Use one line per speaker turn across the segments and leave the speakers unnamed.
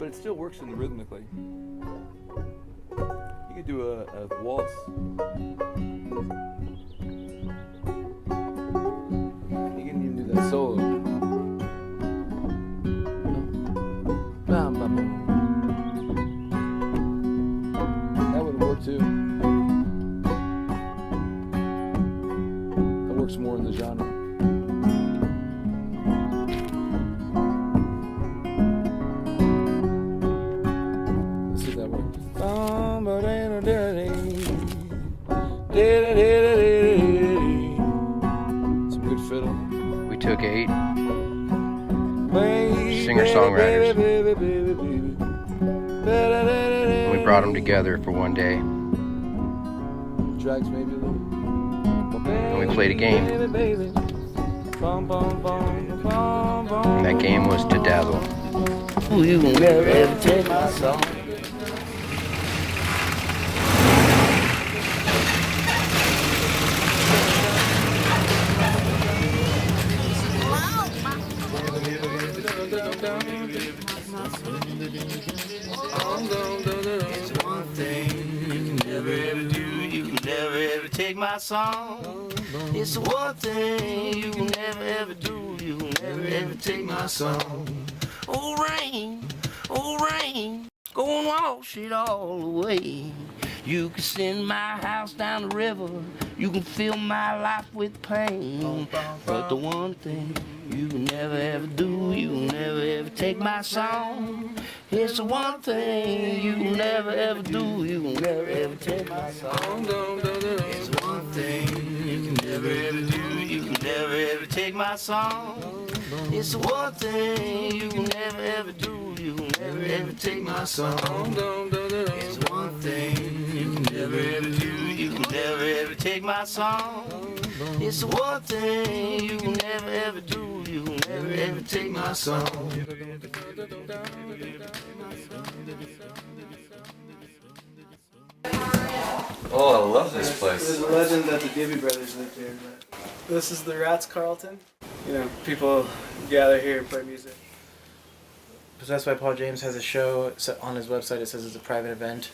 but it still works in the rhythmically. You could do a waltz. You can even do that solo. Bam, bam, bam. That would work too. That works more in the genre. Let's see if that works. Some good fiddle.
We took 8 singer-songwriters and we brought them together for one day.
Drags maybe a little.
And we played a game. And that game was to Dazzle.
You will never ever take my song. It's one thing you can never ever do. You can never ever take my song. It's the one thing you can never ever do. You can never ever take my song. Oh rain, go and wash it all away. You can send my house down the river. You can fill my life with pain. But the one thing you can never ever do, you can never ever take my song. It's the one thing you can never ever do, you can never ever take my song. It's the one thing you can never ever do, you can never ever take my song. It's the one thing you can never ever do, you can never ever take my song. It's the one thing you can never ever do, you can never ever take my song. It's the one thing you can never ever do, you can never ever take my song.
Oh, I love this place.
There's a legend that the Gibby brothers lived here. But this is the Rats Carlton. You know, people gather here and play music. Possessed by Paul James has a show on his website. It says it's a private event.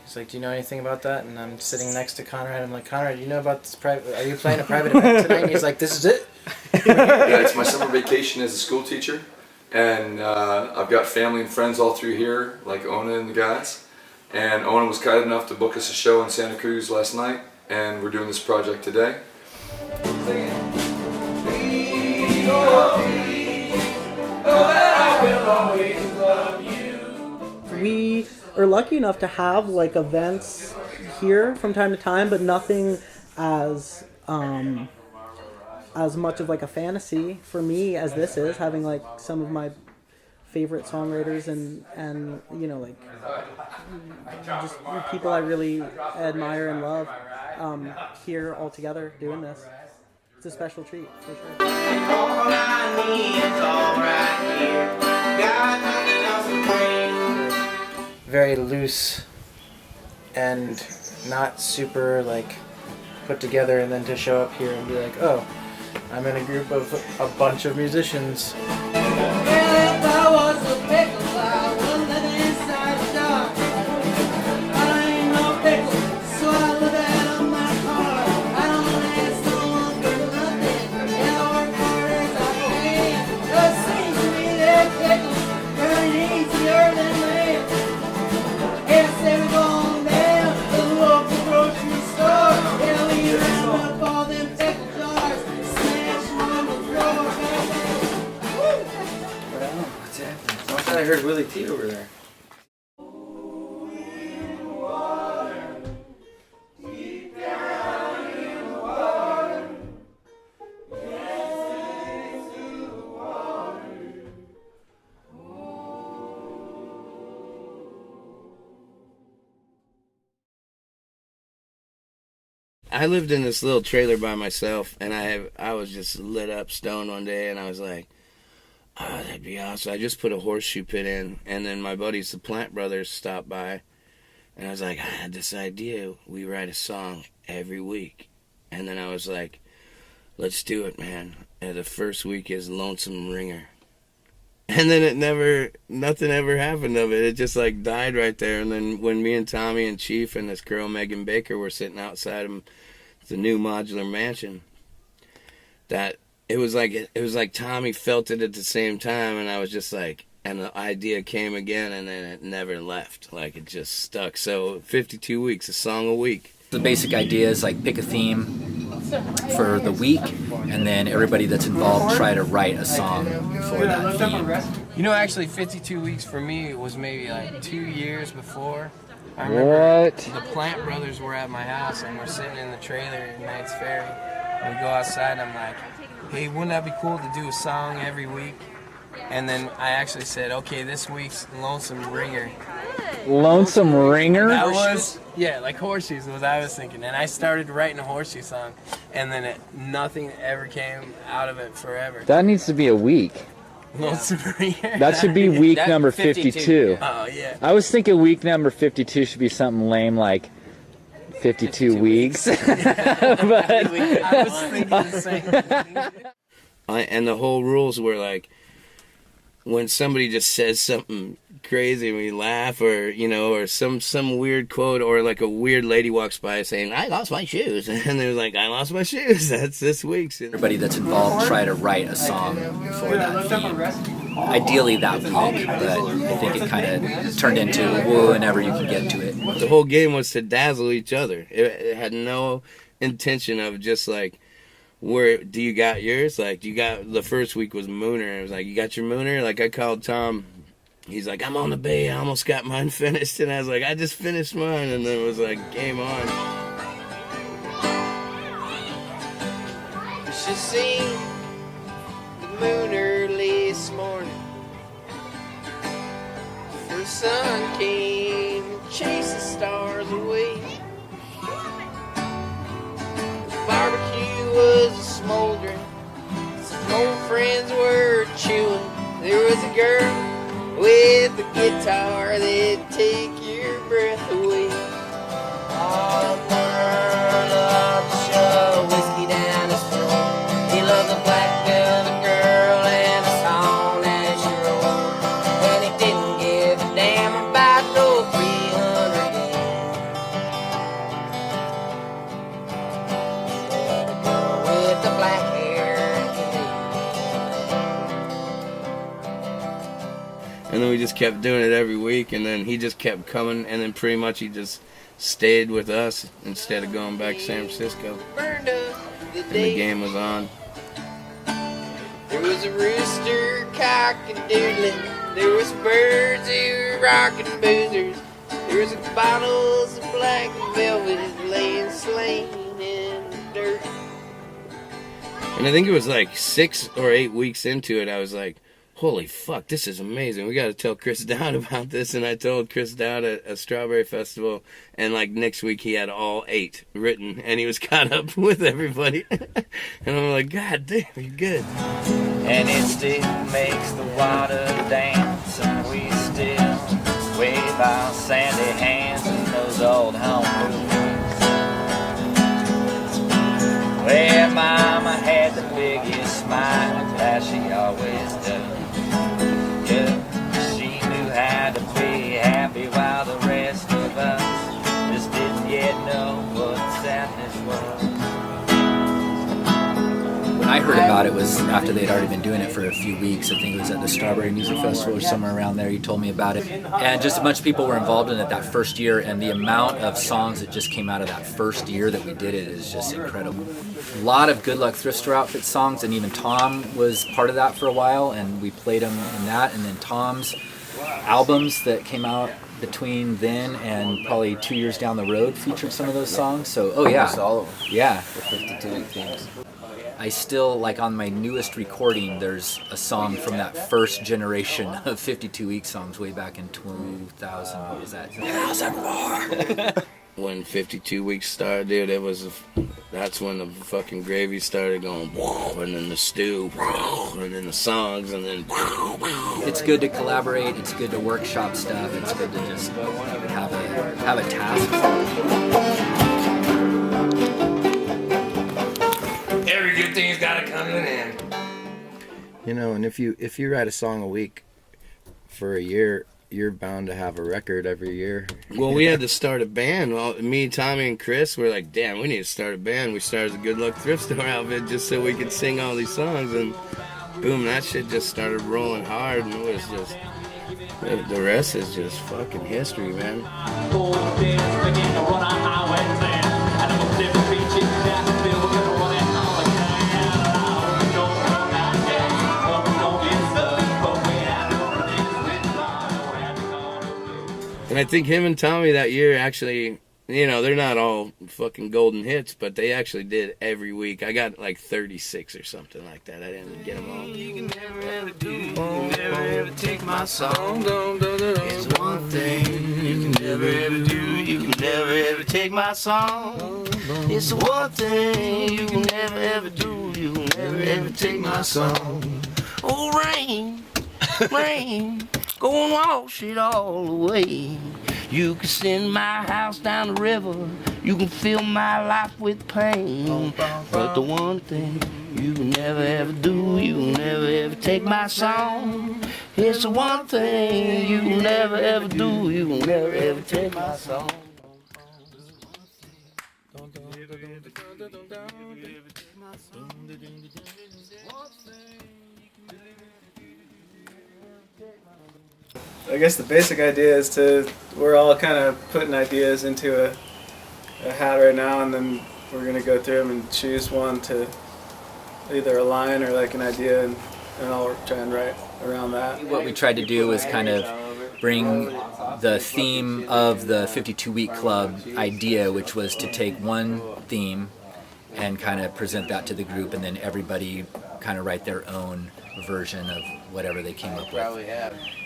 He's like, do you know anything about that? And I'm sitting next to Konrad. I'm like, Konrad, do you know about this private? Are you playing a private event tonight? And he's like, this is it?
Yeah, it's my summer vacation as a school teacher. And I've got family and friends all through here, like Ona and the guys. And Ona was kind enough to book us a show in Santa Cruz last night. And we're doing this project today.
We are lucky enough to have like events here from time to time, but nothing as much of like a fantasy for me as this is, having like some of my favorite songwriters and you know, like just people I really admire and love here all together doing this. It's a special treat for sure.
All I need is all right here. Got nothing else to bring. Very loose and not super like put together, and then to show up here and be like, oh, I'm in a group of a bunch of musicians.
I heard Willy Tea over there.
I lived in this little trailer by myself, and I was just lit up stoned one day, and I was like, oh, that'd be awesome. I just put a horseshoe pit in, and then my buddies, the Plant Brothers, stopped by, and I was like, I had this idea. We write a song every week. And then I was like, let's do it, man. And the first week is Lonesome Ringer.
And then nothing ever happened of it. It just like died right there. And then when me and Tommy and Chief and this girl Megan Baker were sitting outside of the new modular mansion, that it was like Tommy felt it at the same time, and I was just like, and the idea came again, and then it never left. Like it just stuck. So 52 weeks, a song a week.
The basic idea is like pick a theme for the week, and then everybody that's involved try to write a song for that theme.
You know, actually 52 weeks for me was maybe like 2 years before. I remember the Plant Brothers were at my house and we're sitting in the trailer in Knight's Ferry. And we go outside and I'm like, hey, wouldn't that be cool to do a song every week? And then I actually said, okay, this week's Lonesome Ringer.
Lonesome Ringer?
That was, yeah, like Horseshoes was what I was thinking. And I started writing a horseshoe song, and then nothing ever came out of it forever.
That needs to be a week.
Lonesome Ringer?
That should be week number 52.
Oh, yeah.
I was thinking week number 52 should be something lame like 52 weeks. But
I was thinking the same thing.
And the whole rules were like, when somebody just says something crazy, we laugh, or you know, or some weird quote, or like a weird lady walks by saying, "I lost my shoes," and they're like, "I lost my shoes." That's this week's.
Everybody that's involved try to write a song for that theme. Ideally that week, but I think it kind of turned into whenever you can get to it.
The whole game was to dazzle each other. It had no intention of just like, where do you got yours? Like, you got, the first week was Mooner. It was like, you got your Mooner? Like, I called Tom. He's like, I'm on the bay. I almost got mine finished. And I was like, I just finished mine. And then it was like, game on.
You should see the moon early this morning. For the sun came and chased the stars away. The barbecue was smoldering. Some old friends were chewing. There was a girl with a guitar that'd take your breath away. All the world loved to shove whiskey down his throat. He loved the black velvet girl and the song that she wrote. And he didn't give a damn about no 300 yen. The girl with the black hair and
And then we just kept doing it every week, and then he just kept coming, and then pretty much he just stayed with us instead of going back to San Francisco.
burned up the
And the
day.
game was on.
There was a rooster cock-a-doodling. There was birds who were rocking boozers. There was bottles of black velvet laying slain in the dirt.
And I think it was like 6 or 8 weeks into it, I was like, holy fuck, this is amazing. We got to tell Chris Doud about this. And I told Chris Doud at a Strawberry Festival, and like next week he had all 8 written, and he was caught up with everybody. And I'm like, God damn, you're good.
And it still makes the water dance, and we still wave our sandy hands in those old home movies where Mama had the biggest smile, as she always does. Yeah, she knew how to be happy while the rest of us just didn't yet know what sadness was.
When I heard about it was after they'd already been doing it for a few weeks. I think it was at the Strawberry Music Festival or somewhere around there. You told me about it. And just a bunch of people were involved in it that first year, and the amount of songs that just came out of that first year that we did it is just incredible. A lot of Good Luck Thrift Store Outfit songs, and even Tom was part of that for a while, and we played him in that. And then Tom's albums that came out between then and probably 2 years down the road featured some of those songs. So, oh yeah.
Almost all of them.
Yeah.
The 52 themes.
I still, like on my newest recording, there's a song from that first generation of 52 Week songs way back in 2000. What was that? 2004.
When 52 weeks started, dude, that's when the fucking gravy started going, and then the stew, and then the songs, and then.
It's good to collaborate. It's good to workshop stuff. It's good to just have a task.
Every good thing's gotta come to an end.
You know, and if you write a song a week for a year, you're bound to have a record every year. Well, we had to start a band. Well, me, Tommy, and Chris were like, damn, we need to start a band. We started the Good Luck Thrift Store outfit just so we could sing all these songs, and boom, that shit just started rolling hard, and it was just, the rest is just fucking history, man. And I think him and Tommy that year actually, you know, they're not all fucking golden hits, but they actually did every week. I got like 36 or something like that. I didn't get them all.
You can never ever do, you can never ever take my song. It's one thing you can never ever do, you can never ever take my song. It's one thing you can never ever do, you can never ever take my song. Oh, rain, rain, go and wash it all away. You can send my house down the river, you can fill my life with pain. But the one thing you can never ever do, you can never ever take my song. It's the one thing you can never ever do, you can never ever take my song.
I guess the basic idea is we're all kind of putting ideas into a hat right now, and then we're going to go through them and choose one to either a line or like an idea, and I'll try and write around that.
What we tried to do was kind of bring the theme of the 52-week club idea, which was to take one theme and kind of present that to the group, and then everybody kind of write their own version of whatever they came up with.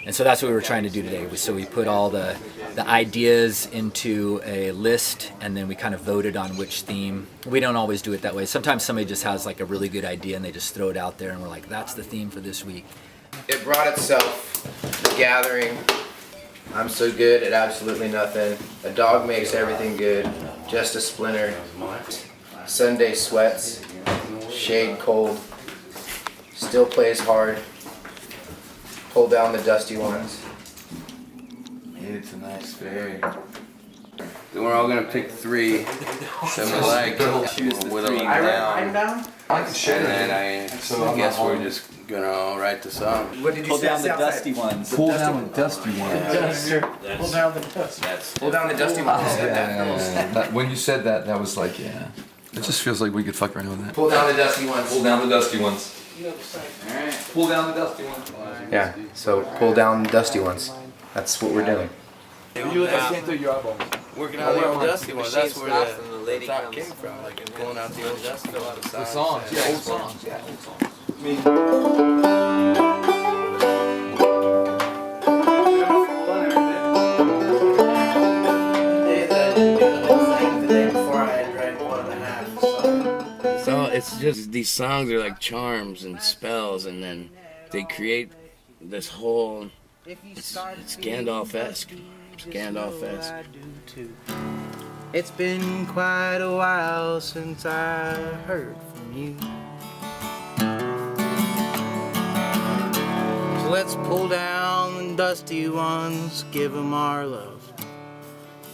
And so that's what we were trying to do today. So we put all the ideas into a list, and then we kind of voted on which theme. We don't always do it that way. Sometimes somebody just has like a really good idea and they just throw it out there, and we're like, that's the theme for this week.
It brought itself, the gathering. I'm so good at absolutely nothing. A dog makes everything good, just a splinter. Sunday sweats, shade cold, still plays hard. Pull down the dusty ones.
It's a nice fairy. Then we're all gonna pick 3 that we like. We'll whittle them down. And then I guess we're just gonna all write the song.
What did you
Pull
say?
down the dusty ones.
Pull down the dusty ones.
Pull down the dust.
Pull down the dusty ones.
When you said that, that was like, yeah. It just feels like we could fuck around with that.
Pull down the dusty ones.
Pull down the dusty ones.
Alright.
Pull down the dusty ones.
Yeah, so pull down the dusty ones. That's what we're doing.
Working on the old dusty ones. That's where the thought came from. Like pulling out the old dusty ones. The songs.
Yeah, old songs. Yeah, old songs.
So it's just, these songs are like charms and spells, and then they create this whole, it's Gandalf-esque. It's Gandalf-esque.
It's been quite a while since I heard from you. So let's pull down the dusty ones, give them our love.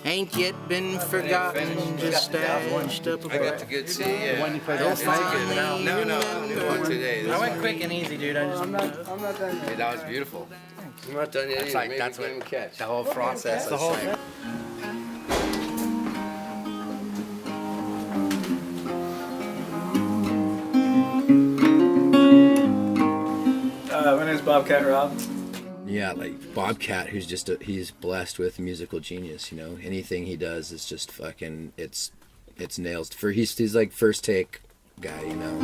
Ain't yet been forgotten, just stashed up
I got
above.
the good C, yeah.
Don't find me.
No, the one today.
I went quick and easy, dude.
I'm not done yet.
Hey, that was beautiful. I'm not done yet either.
That's
Maybe
what
catch.
the whole process.
The whole
thing.
My name's Bobcat Rob.
Yeah, like Bobcat, who's just he's blessed with musical genius. You know, anything he does is just fucking it's nails. He's like first take guy. You know.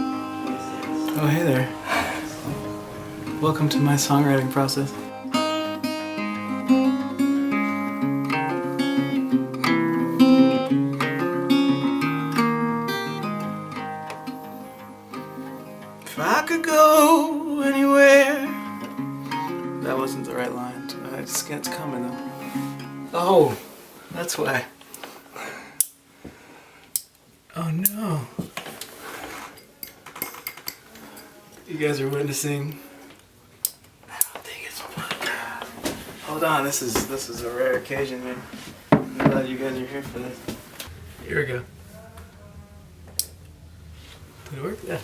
Oh, hey there. Welcome to my songwriting process. If I could go anywhere. That wasn't the right line. It's coming though. Oh, that's why. Oh no. You guys are witnessing Hold on, this is a rare occasion, man. I'm glad you guys are here for this. Here we go. Did it work? Yeah.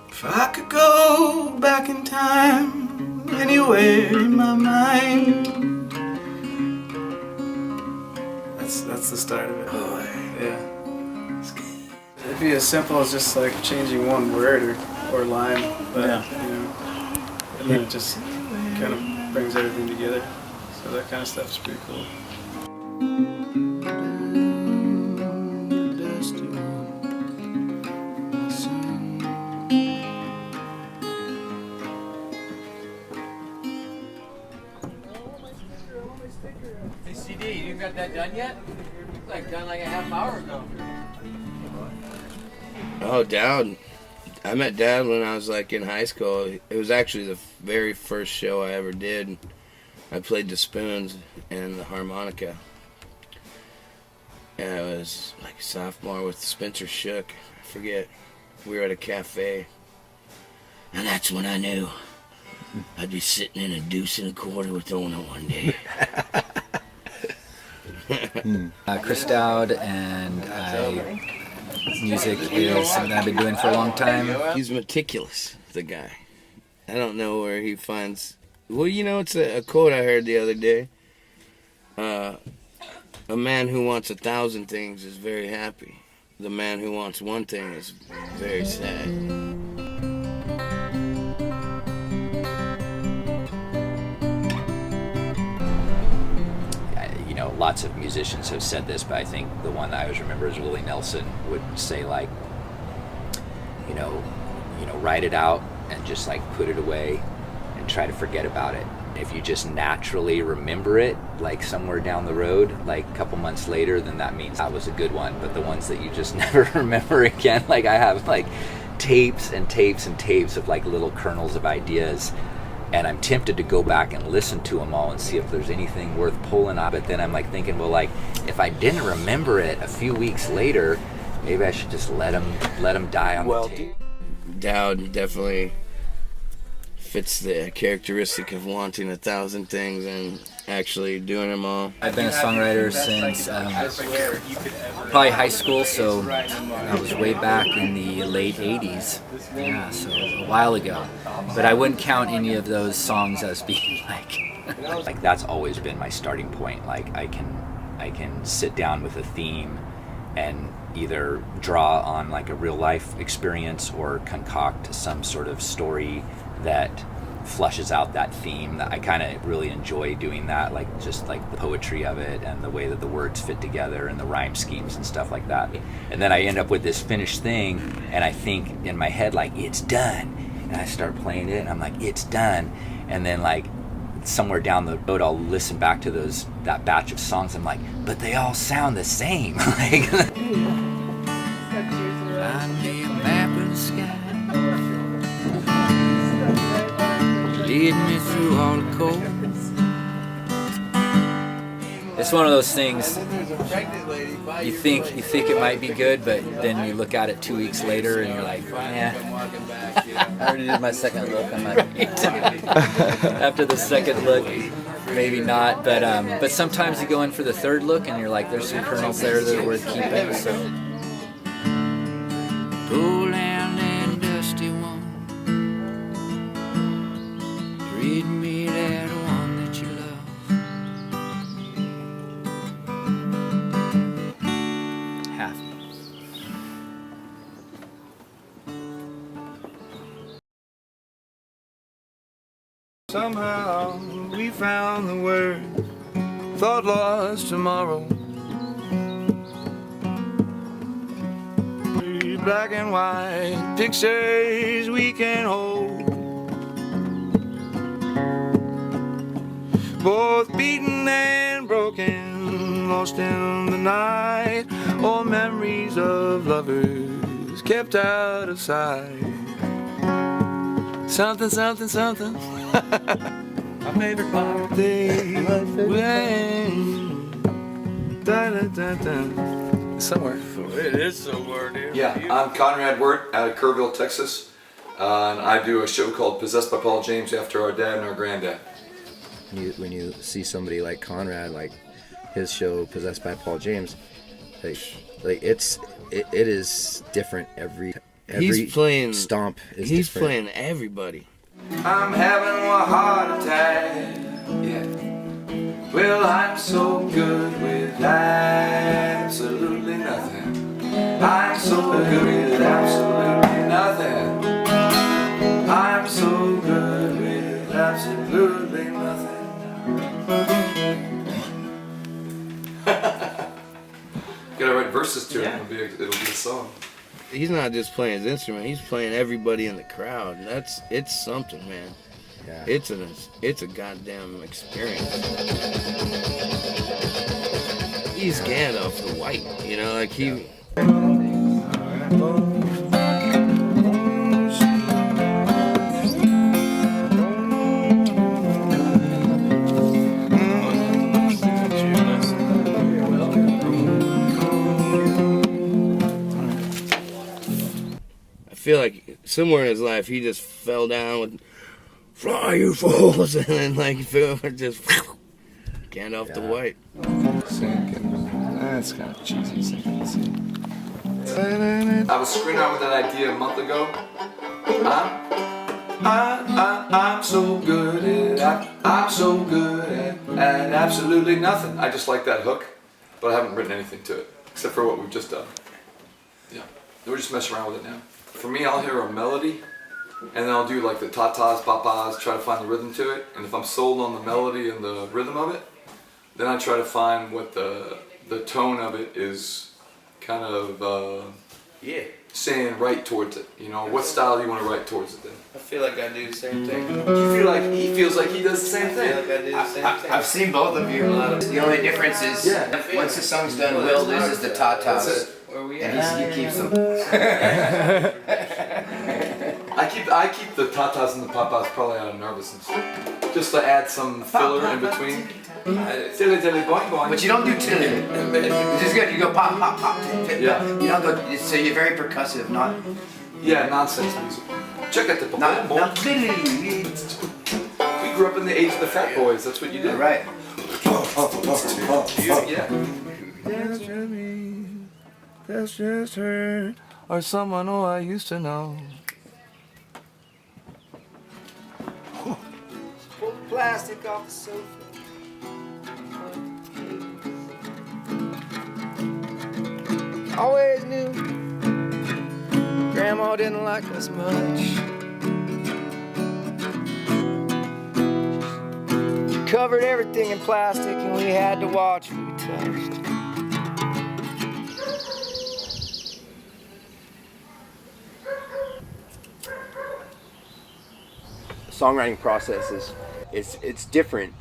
If I could go back in time, anywhere in my mind. That's the start of it. Oh, yeah. It'd be as simple as just like changing one word or line, but you know, and then it just kind of brings everything together. So that kind of stuff's pretty cool.
Hey CD, you got that done yet? Like done like a half hour ago.
Oh, Doud. I met Doud when I was like in high school. It was actually the very first show I ever did. I played the spoons and the harmonica. And I was like a sophomore with Spencer Shook. I forget. We were at a cafe. And that's when I knew I'd be sitting in a deuce and a quarter with Ona one day.
Chris Doud, and music is something I've been doing for a long time.
He's meticulous, the guy. I don't know where he finds... Well, you know, it's a quote I heard the other day. A man who wants 1,000 things is very happy. The man who wants one thing is very sad.
Lots of musicians have said this, but I think the one I always remember is Willie Nelson would say, like, you know, write it out and just like put it away and try to forget about it. If you just naturally remember it, like somewhere down the road, like a couple months later, then that means that was a good one. But the ones that you just never remember again, like I have like tapes and tapes and tapes of like little kernels of ideas. And I'm tempted to go back and listen to them all and see if there's anything worth pulling out. But then I'm like thinking, well, like if I didn't remember it a few weeks later, maybe I should just let them die on the tape.
Doud definitely fits the characteristic of wanting 1,000 things and actually doing them all.
I've been a songwriter since probably high school, so I was way back in the late 80s. Yeah, so a while ago. But I wouldn't count any of those songs as being like that's always been my starting point. Like I can sit down with a theme and either draw on like a real life experience or concoct some sort of story that flushes out that theme. That I kind of really enjoy doing that, like just like the poetry of it and the way that the words fit together and the rhyme schemes and stuff like that. And then I end up with this finished thing and I think in my head like it's done, and I start playing it and I'm like it's done, and then like somewhere down the road I'll listen back to that batch of songs. I'm like, but they all sound the same. Like
Find me a map of the sky, lead me through all the cold.
it's one of those things you think it might be good, but then you look at it 2 weeks later and you're like, yeah.
I already did my second look on my...
After the second look, maybe not, but sometimes you go in for the third look and you're like, there's some kernels there that are worth keeping. So
Cold and dusty one, read me that one that you love.
half.
Somehow we found the word, thought lost tomorrow. Black and white pictures we can hold, both beaten and broken, lost in the night. All memories of lovers kept out of sight. Something, something, something. My favorite part. Somewhere. It is somewhere, dude.
Yeah, I'm Konrad Wert out of Kerrville, Texas, And I do a show called Possessed by Paul James after our dad and our granddad.
When you see somebody like Konrad, like his show Possessed by Paul James, like it is different every
he's playing
stomp is
he's
different.
Playing everybody.
I'm having a heart attack. Yeah. Well, I'm so good with absolutely nothing. I'm so good with absolutely nothing. I'm so good with absolutely nothing.
Gotta write verses to it. It'll be a song.
He's not just playing his instrument; he's playing everybody in the crowd. And it's something, man.
Yeah.
It's a goddamn experience. He's Gandalf the White, you know, like he. I feel like somewhere in his life he just fell down with "Fly, you fools," and then like just Gandalf the White.
That's kind of cheesy.
I was screening out with that idea a month ago. I'm so good at absolutely nothing. I just like that hook, but I haven't written anything to it except for what we've just done. Yeah, we're just messing around with it now. For me, I'll hear a melody, and then I'll do like the tatas, papas, try to find the rhythm to it. And if I'm sold on the melody and the rhythm of it, then I try to find what the tone of it is kind of saying right towards it. You know, what style do you want to write towards it then?
I feel like I do the same thing.
You feel like he feels like he does the same
I feel like I do the same thing. I've seen both of you a lot of. The only difference is once the song's done, Will loses the tatas. And he keeps them.
I keep the tatas and the papas probably out of nervousness, just to add some filler in between. Tilly tilly boing boing.
But you don't do tilly. It's just good. You go pop pop pop.
Yeah.
You don't go. So you're very percussive, not.
Yeah, nonsense music. Check out the
Not
We grew up in the age of the Fat Boys. That's what you did.
Right.
Yeah.
That's just her, or someone who I used to know.
Pull the plastic off the sofa. Always knew Grandma didn't like us much. She covered everything in plastic and we had to watch what we touched.
Songwriting process it's different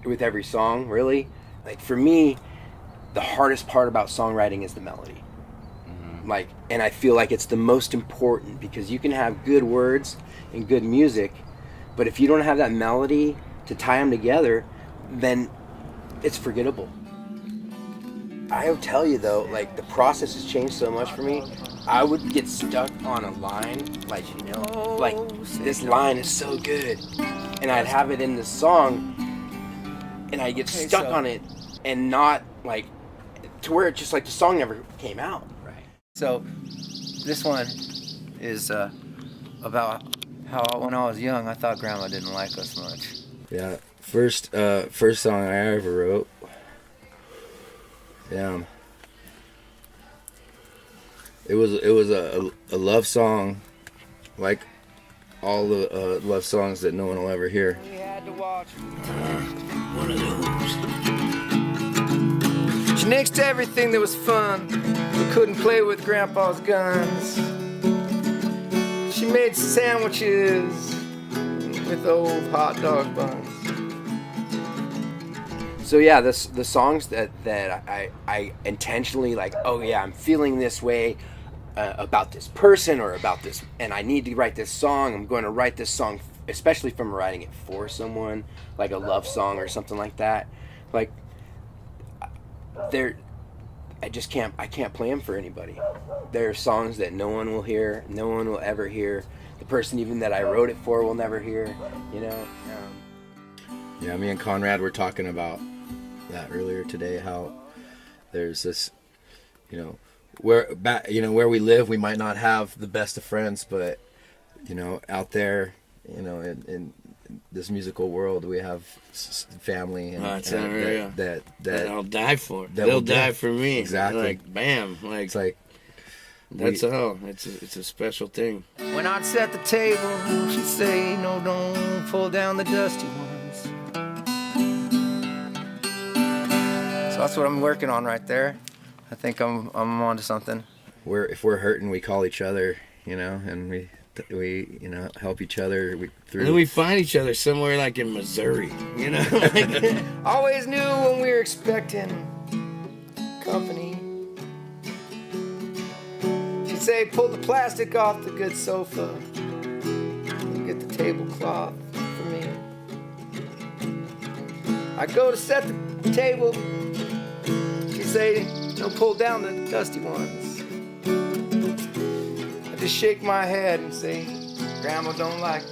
with every song, really. Like for me, the hardest part about songwriting is the melody. Like, and I feel like it's the most important because you can have good words and good music, but if you don't have that melody to tie them together, then it's forgettable. I'll tell you though, like the process has changed so much for me. I would get stuck on a line, like this line is so good, and I'd have it in the song, and I'd get stuck on it, and not like to where it just like the song never came out.
Right. So this one is about how when I was young, I thought Grandma didn't like us much.
Yeah, first song I ever wrote. Yeah. It was a love song, like all the love songs that no one will ever hear.
We had to watch
One of those.
She nixed everything that was fun. We couldn't play with Grandpa's guns. She made sandwiches with old hot dog buns.
So yeah, the songs that I intentionally like, oh yeah, I'm feeling this way about this person or about this, and I need to write this song. I'm going to write this song, especially if I'm writing it for someone, like a love song or something like that. Like I can't play them for anybody. There are songs that no one will hear, no one will ever hear. The person even that I wrote it for will never hear, you know.
Yeah, me and Konrad were talking about that earlier today, how there's this, you know, where we live, we might not have the best of friends, but, you know, out there, you know, in this musical world, we have family and, that
I'll die for.
That
They'll die for me.
Exactly.
Like bam. Like
it's like
that's all. It's a special thing.
When I'd set the table, she'd say, no, don't pull down the dusty ones. So that's what I'm working on right there. I think I'm onto something.
If we're hurting, we call each other, you know, and we you know, help each other through.
And then we find each other somewhere like in Missouri, you know.
Always knew when we were expecting company. She'd say, pull the plastic off the good sofa. Get the tablecloth for me. I go to set the table. She'd say, no, pull down the dusty ones. I just shake my head and say, Grandma don't like me.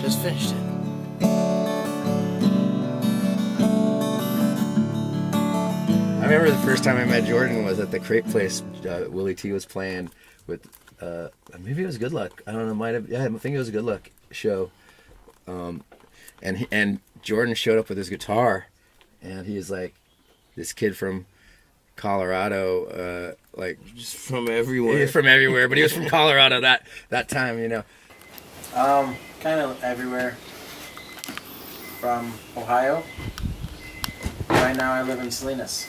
Just finished it.
I remember the first time I met Jordan was at the Crepe Place. Willy T was playing with, maybe it was Good Luck. I don't know, I think it was a Good Luck show. And Jordan showed up with his guitar, and he's like, this kid from Colorado, like
just from everywhere.
He's from everywhere, but he was from Colorado that time, you know.
Kind of everywhere. From Ohio. Right now I live in Salinas.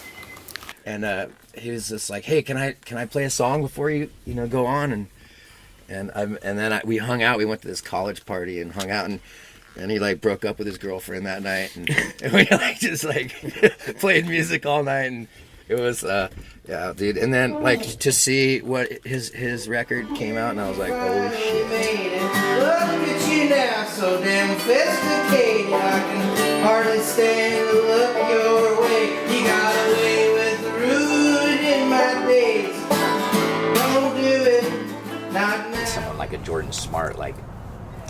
And he was just like, hey, can I play a song before you know go on? And then we hung out. We went to this college party and hung out, and he like broke up with his girlfriend that night, and we like just like played music all night, and it was yeah, dude. And then like to see what his record came out, and I was like, oh shit.
Look at you now, so damn sophisticated. I can hardly stand to look your way. You got away with the rude in my days. Don't do it, not now.
Someone like a Jordan Smart, like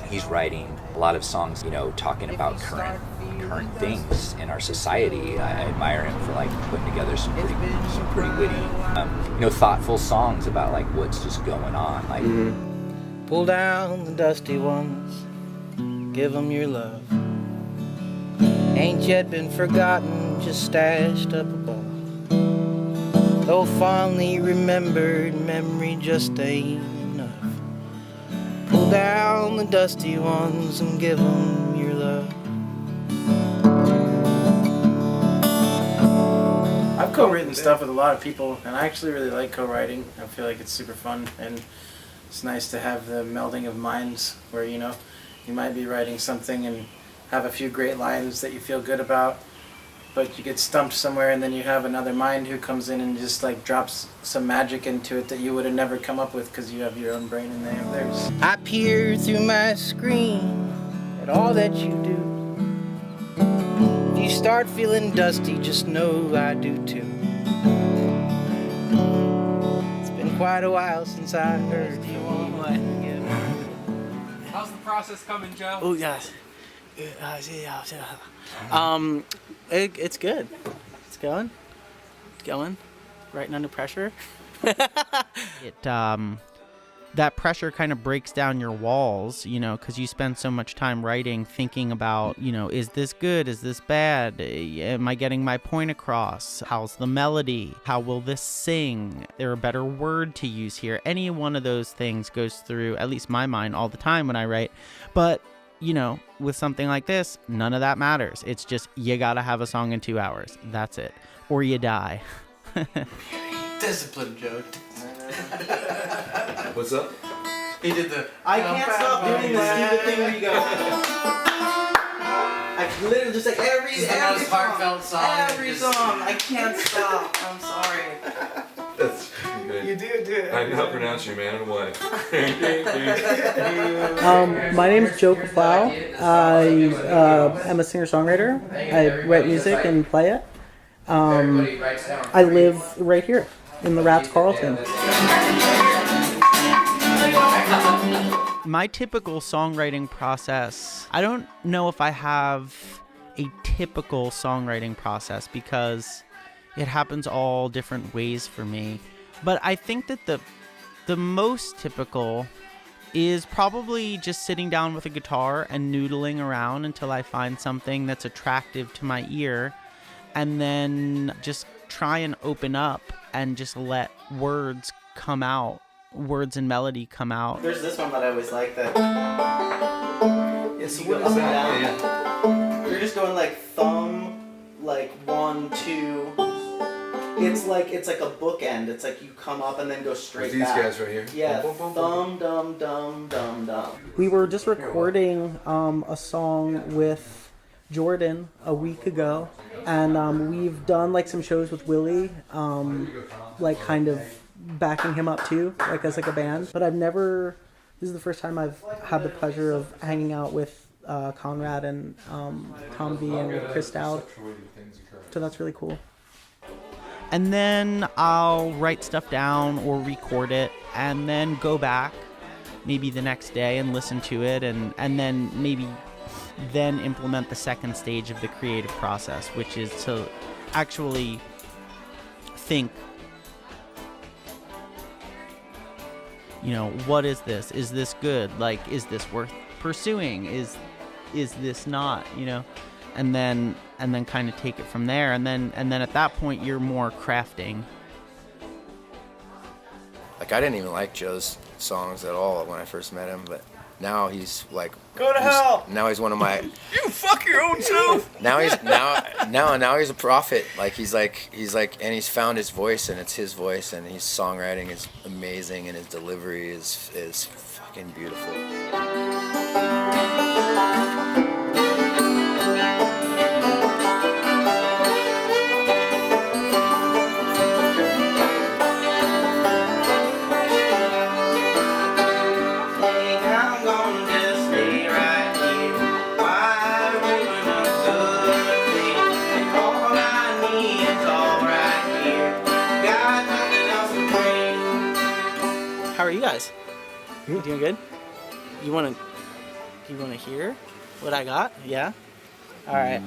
he's writing a lot of songs, you know, talking about current things in our society. I admire him for like putting together some pretty witty, you know, thoughtful songs about like what's just going on. Like,
Pull down the dusty ones, give them your love. Ain't yet been forgotten, just stashed up above. Though fondly remembered, memory just ain't enough. Pull down the dusty ones and give them your love.
I've co-written stuff with a lot of people, and I actually really like co-writing. I feel like it's super fun, and it's nice to have the melding of minds where, you know, you might be writing something and have a few great lines that you feel good about, but you get stumped somewhere, and then you have another mind who comes in and just like drops some magic into it that you would have never come up with because you have your own brain and they have theirs.
I peer through my screen at all that you do. If you start feeling dusty, just know I do too. It's been quite a while since I heard you.
How's the process coming, Joe?
Oh yes. It's good. It's going. Writing under pressure.
That pressure kind of breaks down your walls, you know, because you spend so much time writing, thinking about, you know, is this good? Is this bad? Am I getting my point across? How's the melody? How will this sing? There a better word to use here? Any one of those things goes through, at least my mind, all the time when I write. But, you know, with something like this, none of that matters. It's just, you gotta have a song in 2 hours. That's it. Or you die.
Discipline, Joe.
What's up?
He did the I can't stop doing this stupid thing where you go. I literally just like every
most heartfelt song.
Every song. I can't stop. I'm sorry.
That's amazing.
You do it.
I can help pronounce your man away.
My name is Joe Kaplow. I am a singer-songwriter. I write music and play it. I live right here in the Ritz-Carlton.
My typical songwriting process, I don't know if I have a typical songwriting process because it happens all different ways for me. But I think that the most typical is probably just sitting down with a guitar and noodling around until I find something that's attractive to my ear, and then just try and open up and just let words come out, words and melody come out.
There's this one that I always like that.
Yes,
You go up and down. You're just going like thumb, like 1, 2. It's like a bookend. It's like you come up and then go straight
These
back.
guys right here.
Yeah.
Boom, boom, boom,
Thumb, dum, dum, dum, dum.
We were just recording a song with Jordan a week ago, and we've done like some shows with Willy, like kind of backing him up too, like as like a band. But I've never. This is the first time I've had the pleasure of hanging out with Konrad and Tom V and Chris Doud. So that's really cool.
And then I'll write stuff down or record it and then go back maybe the next day and listen to it and then maybe then implement the second stage of the creative process, which is to actually think, you know, what is this? Is this good? Like, is this worth pursuing? Is this not, you know? And then kind of take it from there, and then at that point you're more crafting.
Like, I didn't even like Joe's songs at all when I first met him, but now he's like,
go to hell.
Now he's one of my.
You fuck your own self.
Now he's now he's a prophet. Like he's like, and he's found his voice, and it's his voice, and his songwriting is amazing, and his delivery is fucking beautiful.
How are you guys? You doing good? You wanna hear what I got? Yeah? Alright.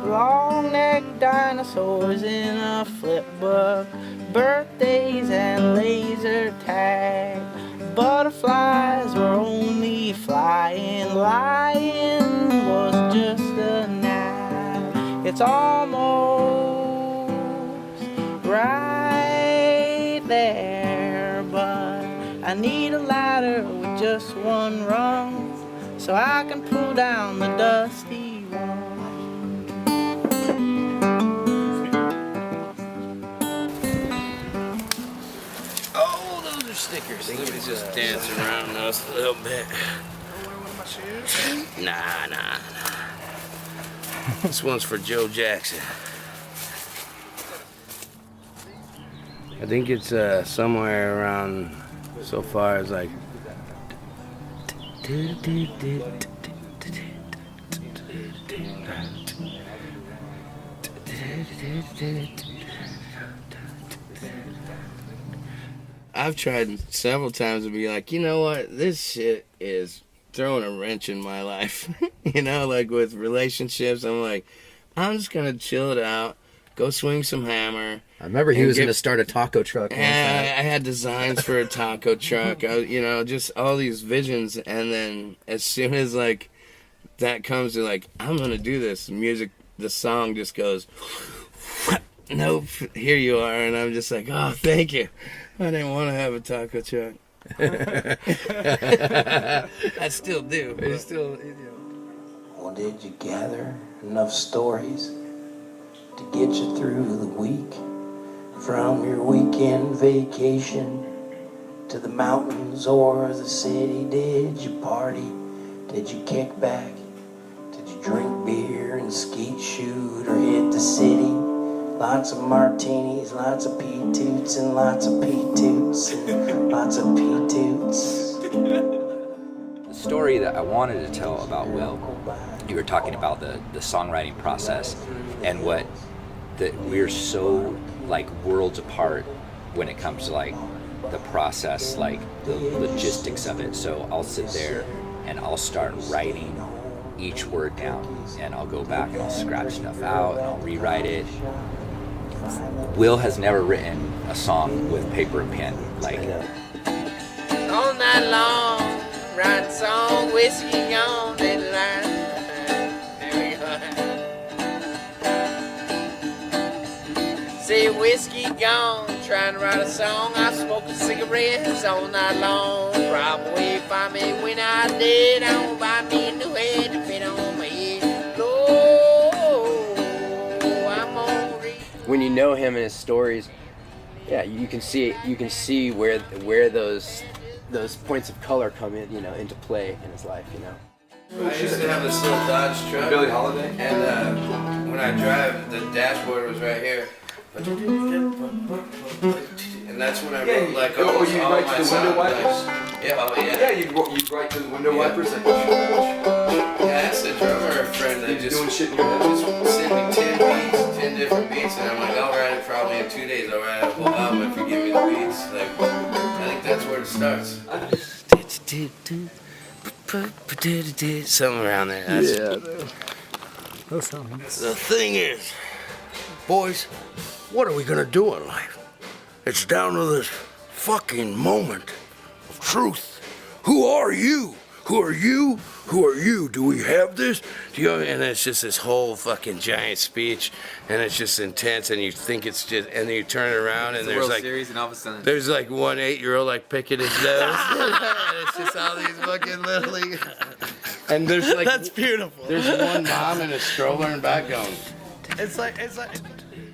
Long-necked dinosaurs in a flip book, birthdays and laser tag. Butterflies were only flying, lying was just a nap. It's almost right there, but I need a ladder with just one rung, so I can pull down the dusty one.
Stickers. Let me just dance around us a little bit. Nah. This one's for Joe Jackson. I think it's somewhere around, so far as like.
I've tried several times to be like, you know what, this shit is throwing a wrench in my life. You know, like with relationships, I'm like, I'm just gonna chill it out, go swing some hammer.
I remember he was going to start a taco truck.
Yeah, I had designs for a taco truck. You know, just all these visions, and then as soon as like that comes to like, I'm gonna do this, music, the song just goes, nope, here you are, and I'm just like, oh, thank you. I didn't want to have a taco truck. I still do. But still, you know.
Well, did you gather enough stories to get you through the week from your weekend vacation? to the mountains or the city? Did you party? Did you kick back? Did you drink beer and skeet shoot or hit the city? Lots of martinis, lots of P-toots and lots of P-toots and lots of P-toots.
The story that I wanted to tell about Will, you were talking about the songwriting process and that we're so like worlds apart when it comes to like the process, like the logistics of it. So I'll sit there and I'll start writing each word down, and I'll go back and I'll scratch stuff out and I'll rewrite it. Will has never written a song with paper and pen. Like
all night long, writing song, whiskey on the line. Say whiskey gone, trying to write a song. I smoking cigarettes all night long. Probably find me when I did. I won't buy me a new head to fit on my head. Lord, I'm on read.
When you know him and his stories, yeah, you can see where those points of color come in, you know, into play in his life, you know.
I used to have this little Dodge truck.
Billie Holiday?
And when I drive, the dashboard was right here. And that's when I wrote like all
you
all
write
my
to the window wipers?
Yeah, oh yeah.
Yeah, you write to the window wipers. Like,
Yeah, that's the drummer friend that just
doing shit in your head.
Just sent me 10 beats, 10 different beats, and I'm like, I'll write it probably in 2 days. I'll write a whole album if you give me the beats. Like, I think that's where it starts. Something around there.
The thing is, boys, what are we gonna do in life? It's down to this fucking moment of truth. Who are you? Who are you? Who are you? Do we have this?
Do you know, and it's just this whole fucking giant speech, and it's just intense, and you think it's just, and then you turn it around, and there's like,
Series, and all of a sudden,
there's like one 8-year-old like picking his nose, and it's just all these fucking little, and there's like,
That's beautiful.
There's one mom in a stroller and back going.
It's like.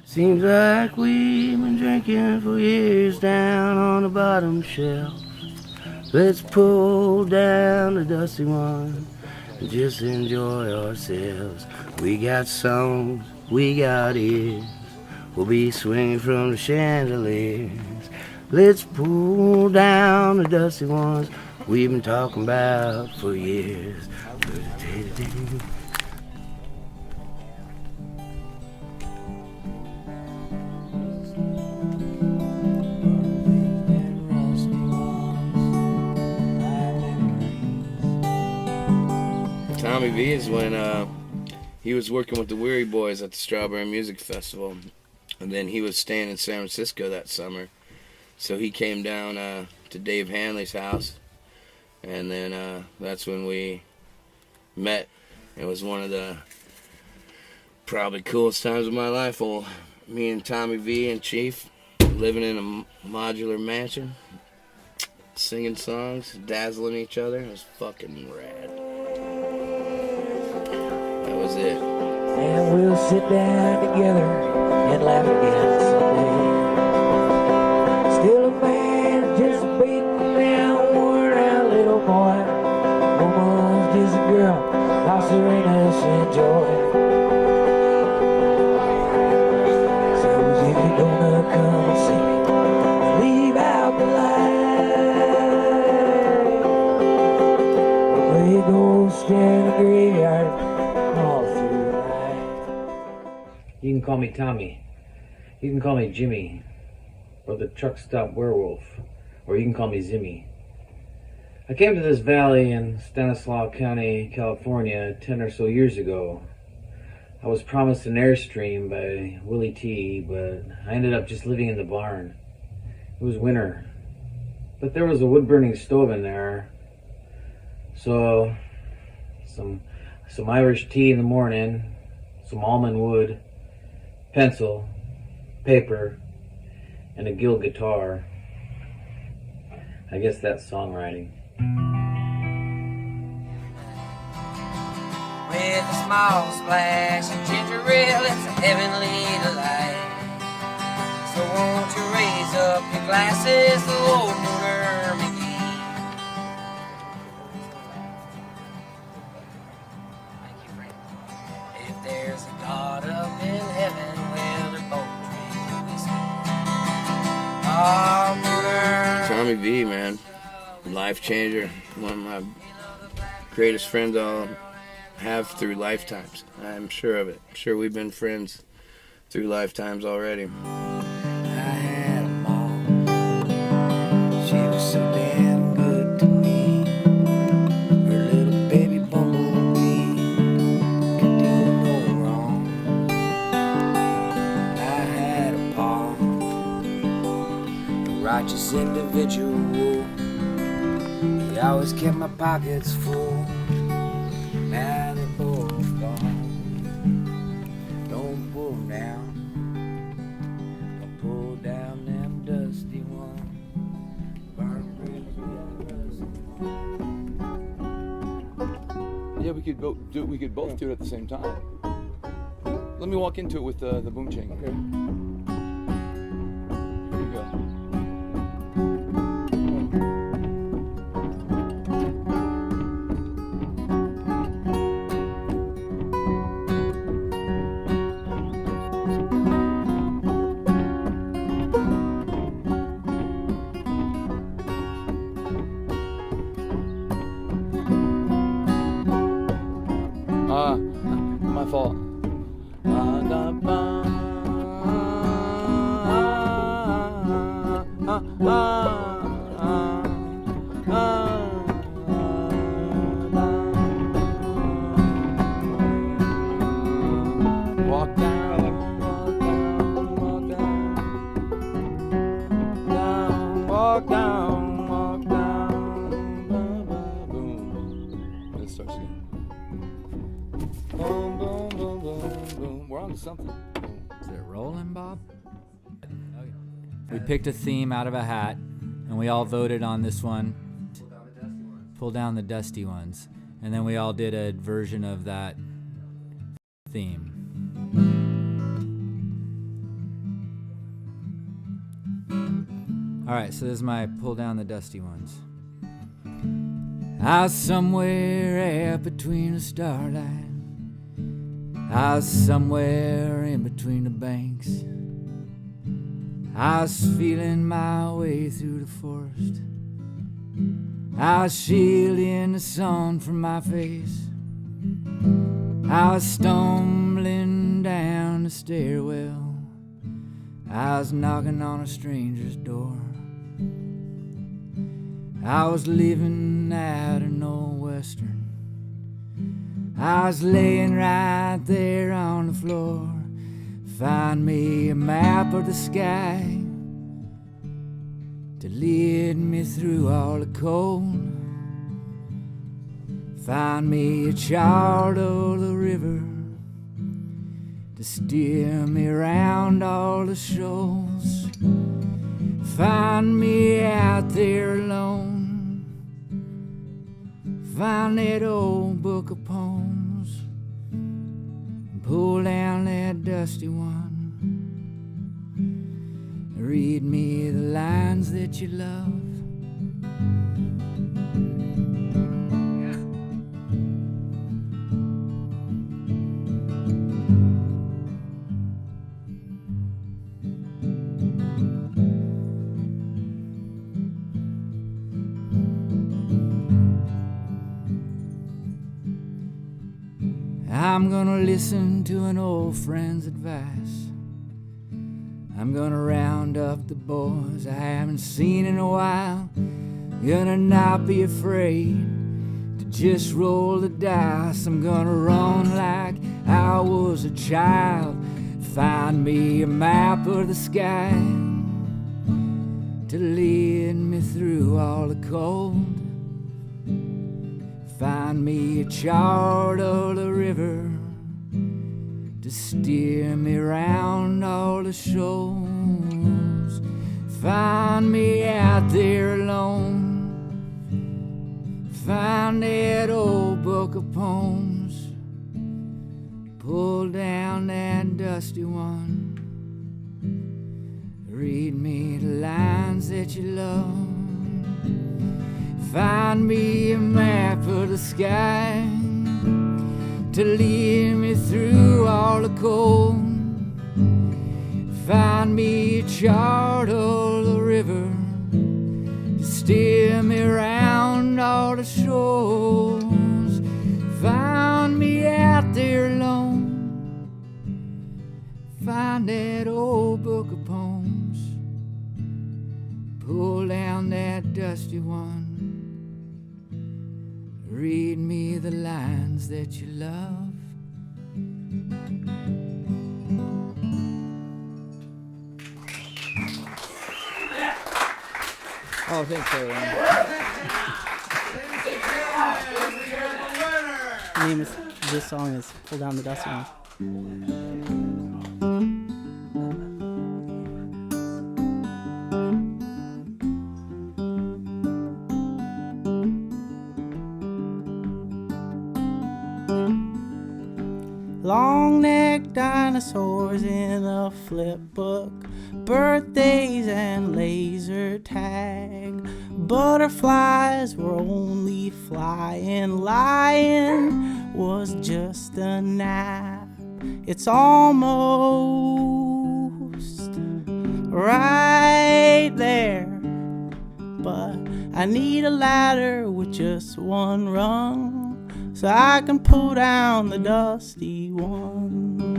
Seems like we've been drinking for years down on the bottom shelf. Let's pull down the dusty one and just enjoy ourselves. We got songs, we got ears. We'll be swinging from the chandeliers. Let's pull down the dusty ones we've been talking about for years. Tommy V is when he was working with the Weary Boys at the Strawberry Music Festival, and then he was staying in San Francisco that summer, so he came down to Dave Hanley's house, and then that's when we met. It was one of the probably coolest times of my life. Me and Tommy V and Chief living in a modular mansion, singing songs, dazzling each other. It was fucking rad. That was it.
And we'll sit down together and laugh again someday. Still a man just beating down, worn out little boy. Woman's just a girl, lost her innocent joy. So if you're gonna come and see me, leave out the light. Play ghost in the graveyard.
You can call me Tommy. You can call me Jimmy. Or the truck stop werewolf. Or you can call me Zimmy. I came to this valley in Stanislaus County, California 10 or so years ago. I was promised an Airstream by Willy Tea, but I ended up just living in the barn. It was winter. But there was a wood-burning stove in there. So, some Irish tea in the morning, some almond wood, pencil, paper, and a Gill guitar. I guess that's songwriting.
With a small splash of ginger ale, it's a heavenly delight. So won't you raise up your glasses, the old mooner
Tommy V, man, life changer. One of my greatest friends I'll have through lifetimes. I'm sure of it. I'm sure we've been friends through lifetimes already.
I had a mom. She was so damn good to me. Her little baby bumblebee could do no wrong. I had a pa, a righteous individual. He always kept my pockets full. Now they're both gone. Don't pull them down. Don't pull down them dusty ones.
Yeah, we could both do it at the same time. Let me walk into it with the boom chain. Okay. Here you go. My fault. Walk down, walk down, walk down, down, walk down, walk down, boom. It starts again. Boom, boom, boom, boom, boom. We're on to something.
Is it rolling, Bob? We picked a theme out of a hat, and we all voted on this one. Pull down the dusty ones. And then we all did a version of that theme. All right, so this is my pull down the dusty ones. I was somewhere out between the starlight. I was somewhere in between the banks. I was feeling my way through the forest. I was shielding the sun from my face. I was stumbling down the stairwell. I was knocking on a stranger's door. I was living out in old western. I was laying right there on the floor. Find me a map of the sky to lead me through all the cold. Find me a chart of the river to steer me around all the shoals. Find me out there alone. Find that old book of poems and pull down that dusty one. Read me the lines that you love. I'm gonna listen to an old friend's advice. I'm gonna round up the boys I haven't seen in a while. Gonna not be afraid to just roll the dice. I'm gonna run like I was a child. Find me a map of the sky to lead me through all the cold. Find me a chart of the river to steer me around all the shoals. Find me out there alone. Find that old book of poems. Pull down that dusty one. Read me the lines that you love. Find me a map of the sky to lead me through all the cold. Find me a chart of the river
river to steer me around all the shores. Found me out there alone. Find that old book of poems. Pull down that dusty one. Read me the lines that you love.
Oh, thanks, everyone.
The name of this song is Pull Down the Dusty One. Long-necked dinosaurs in a flip book, birthdays and laser tag. Butterflies were only flying, lying was just a nap. It's almost right there, but I need a ladder with just one rung, so I can pull down the dusty ones.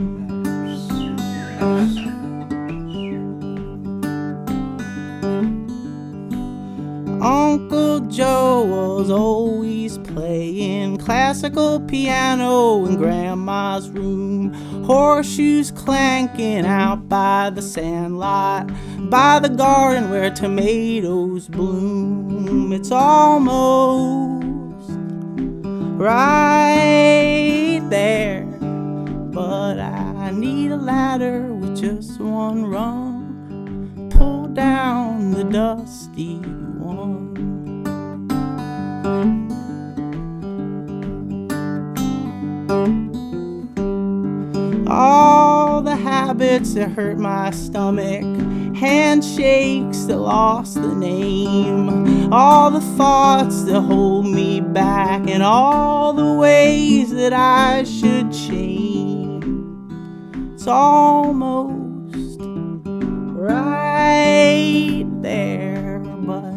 Uncle Joe was always playing classical piano in Grandma's room. Horseshoes clanking out by the sandlot, by the garden where tomatoes bloom. It's almost right there, but I need a ladder with just one rung. Pull down the dusty one. All the habits that hurt my stomach, handshakes that lost the name, all the thoughts that hold me back, and all the ways that I should change. It's almost right there, but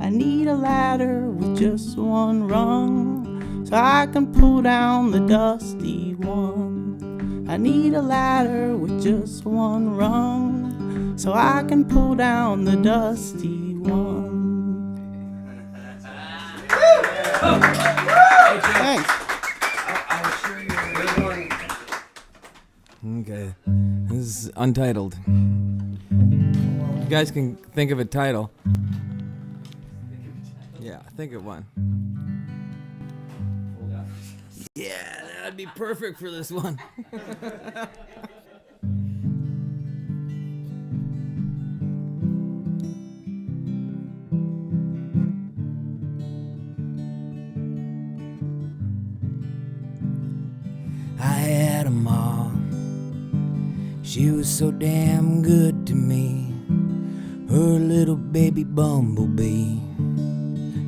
I need a ladder with just one rung, so I can pull down the dusty one. I need a ladder with just one rung, so I can pull down the dusty one. Thanks.
Okay, this is Untitled. You guys can think of a title. Yeah, think of one. Yeah, that'd be perfect for this one.
I had a mom, she was so damn good to me. Her little baby bumblebee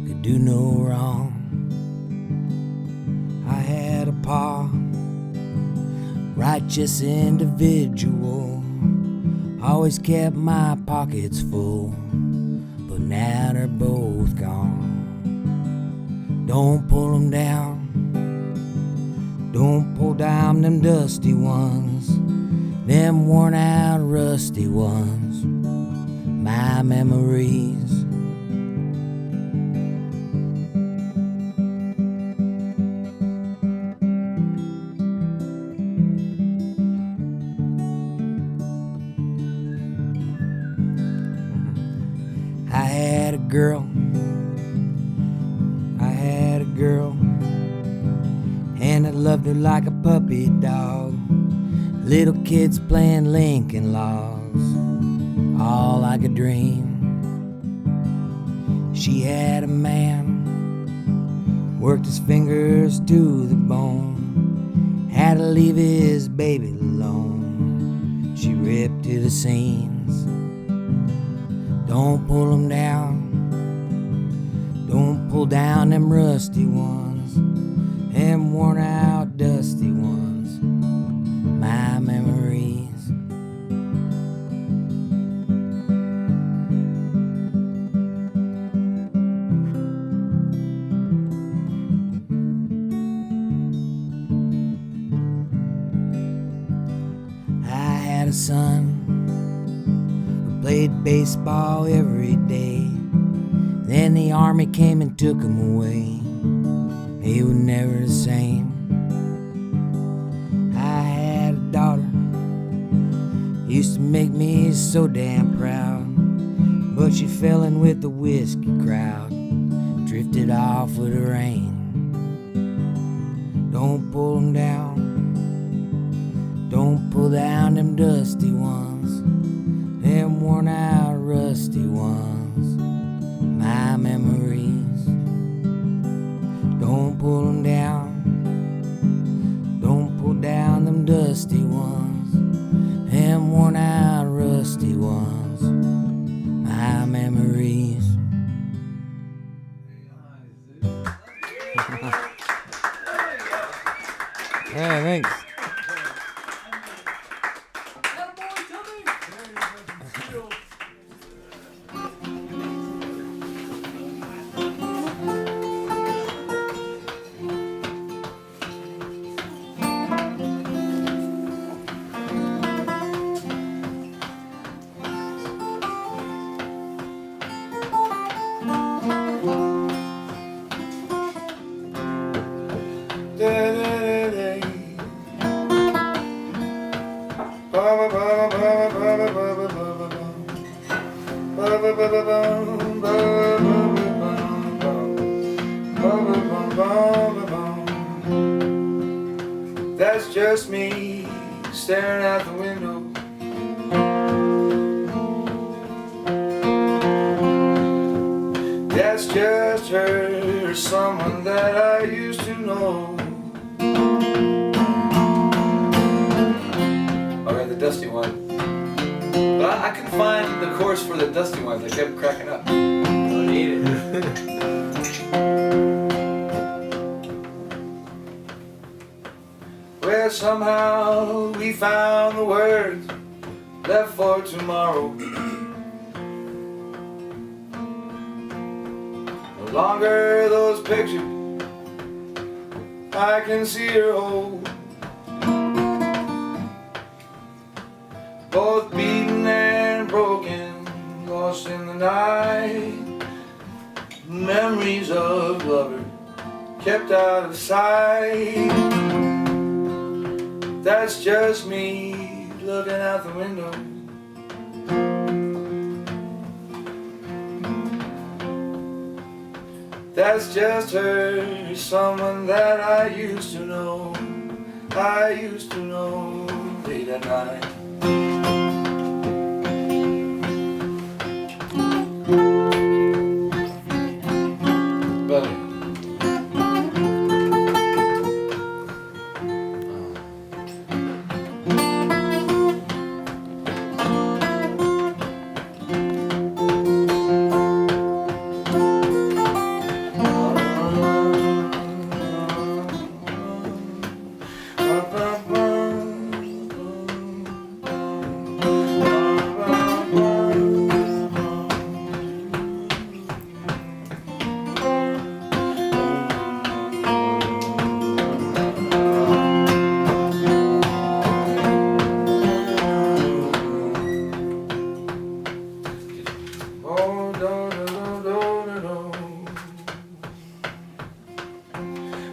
could do no wrong. I had a pa, righteous individual, always kept my pockets full, but now they're both gone. Don't pull them down, don't pull down them dusty ones, them worn out rusty ones, my memories. I had a girl, and I loved her like a puppy dog. Little kids playing Lincoln Logs, all I could dream. She had a man, worked his fingers to the bone, had to leave his baby alone. She ripped to the seams. Don't pull them down, don't pull down them rusty ones, them worn out dusty ones, my memories. son. We played baseball every day. Then the army came and took him away. He was never the same. I had a daughter, used to make me so damn proud. But she fell in with the whiskey crowd, drifted off with the rain. Don't pull them down, don't pull down them dusty ones, them worn out rusty ones, my memories. Don't pull them down, don't pull down them dusty ones, them worn out rusty ones, my memories.
Yeah, thanks.
That's just me staring out the window. That's just her, someone that I used to know.
Alright, the dusty one. But I couldn't find the chorus for the dusty ones. I kept cracking up.
Don't need it.
Well, somehow we found the words left for tomorrow. No longer those pictures I can see her hold. Both beaten and broken, lost in the night. Memories of lovers kept out of sight. That's just me looking out the window. That's just her, someone that I used to know. I used to know late at night.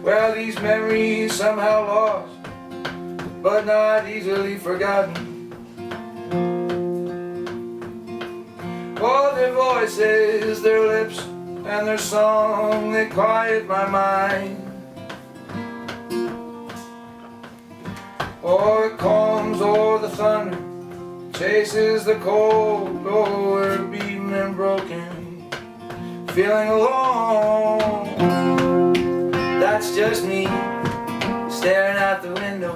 Well, these memories somehow lost, but not easily forgotten. Oh, their voices, their lips, and their song, they quiet my mind. Oh, it calms o'er the thunder, chases the cold. Oh, we're beaten and broken, feeling alone. That's just me staring out the window.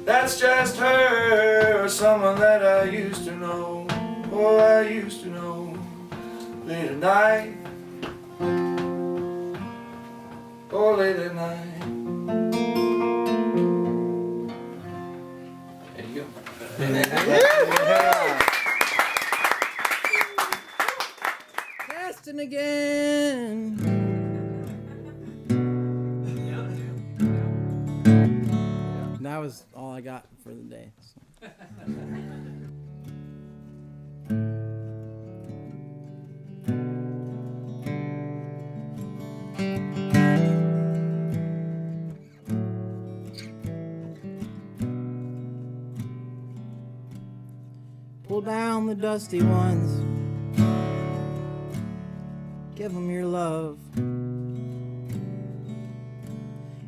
That's just her, someone that I used to know. Oh, I used to know late at night. Oh, late at night.
There you go.
Casting again. that was all I got for the day. So. Pull down the dusty ones, give them your love.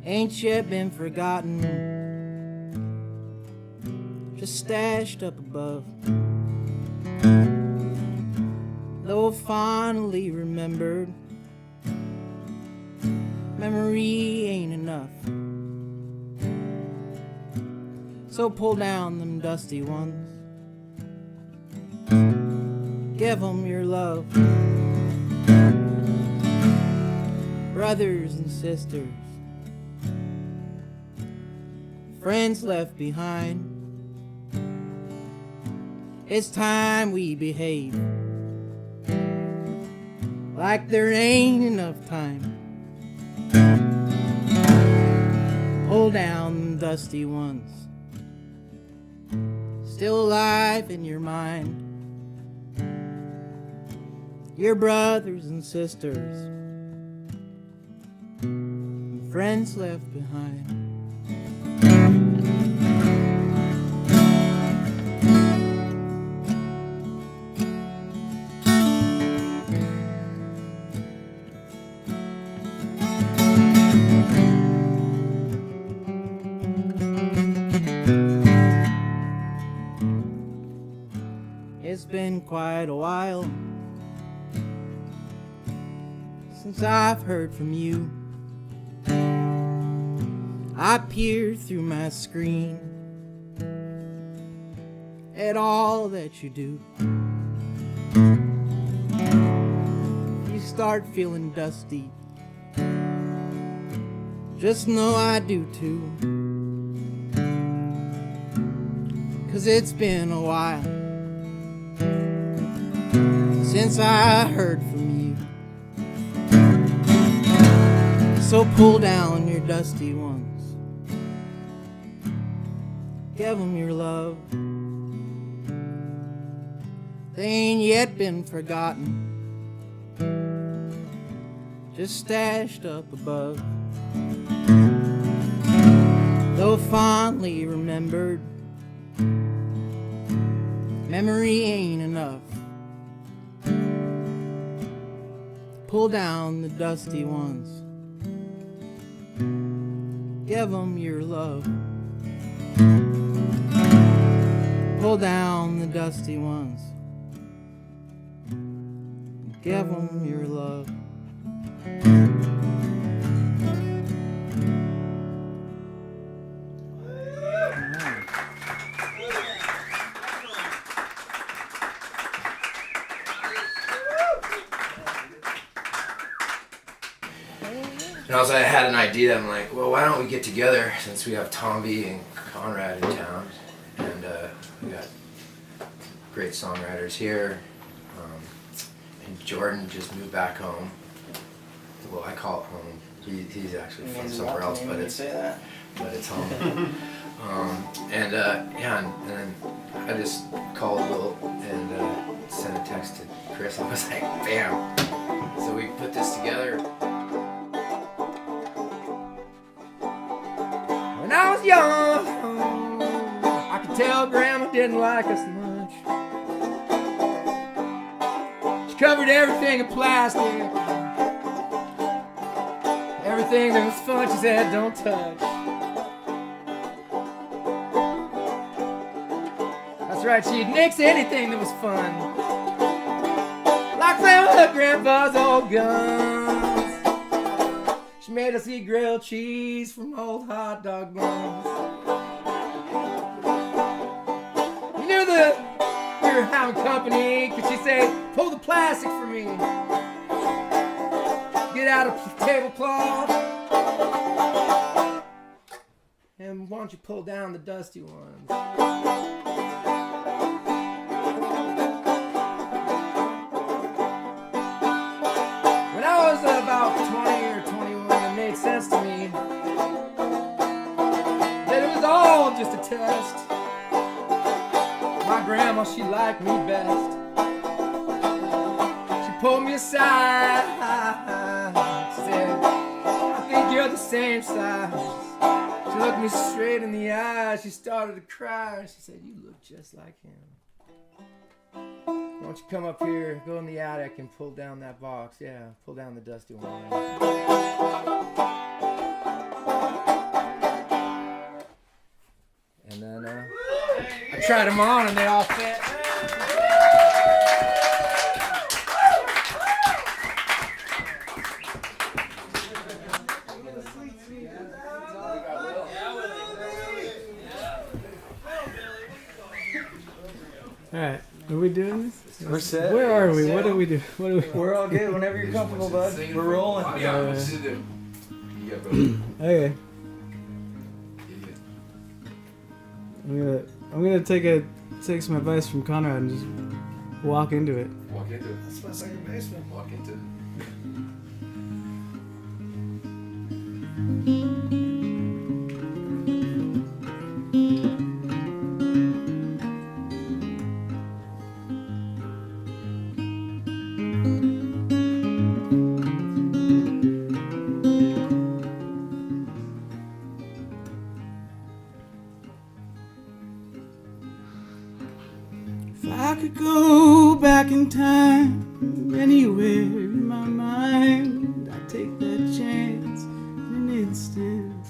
Ain't yet been forgotten, just stashed up above. Though finally remembered, memory ain't enough. So pull down them dusty ones, give them your love. Brothers and sisters, friends left behind, it's time we behave like there ain't enough time. Pull down the dusty ones, still alive in your mind, your brothers and sisters, friends left behind. It's been quite a while since I've heard from you. I peer through my screen at all that you do. You start feeling dusty, just know I do too. 'Cause it's been a while since I heard from you. So pull down your dusty ones, give them your love. They ain't yet been forgotten, just stashed up above. Though fondly remembered, memory ain't enough. Pull down the dusty ones, give them your love. Pull down the dusty ones, give them your love.
And also I had an idea, I'm like, well, why don't we get together since we have Tomby and Konrad in town, and we got great songwriters here, and Jordan just moved back home. Well, I call it home. He's actually from somewhere else, but it's home. And then I just called Will and sent a text to Chris, and I was like, bam. So we put this together.
When I was young, I could tell Grandma didn't like us much. She covered everything in plastic. Everything that was fun, she said, don't touch. That's right, she'd nix anything that was fun. Like playing with her grandpa's old guns. She made us eat grilled cheese from old hot dog buns. You knew that we were having company, could she say, pull the plastic for me. Get out of the tablecloth. And why don't you pull down the dusty ones? When I was about 20 or 21, it made sense to me that it was all all just a test. My grandma, she liked me best. She pulled me aside, said, I think you're the same size. She looked me straight in the eye, she started to cry. She said, you look just like him. Why don't you come up here, go in the attic and pull down that box. Yeah, pull down the dusty one. And then I tried them on and they all fit.
Alright, are we doing this?
We're set.
Where are we? What do we do? What do we?
We're all good whenever you're comfortable, bud. We're rolling.
Okay. I'm gonna take some advice from Konrad and just walk into it.
Walk into it.
That's my second baseman.
Walk into it.
If I could go back in time, anywhere in my mind, I'd take that chance in an instant.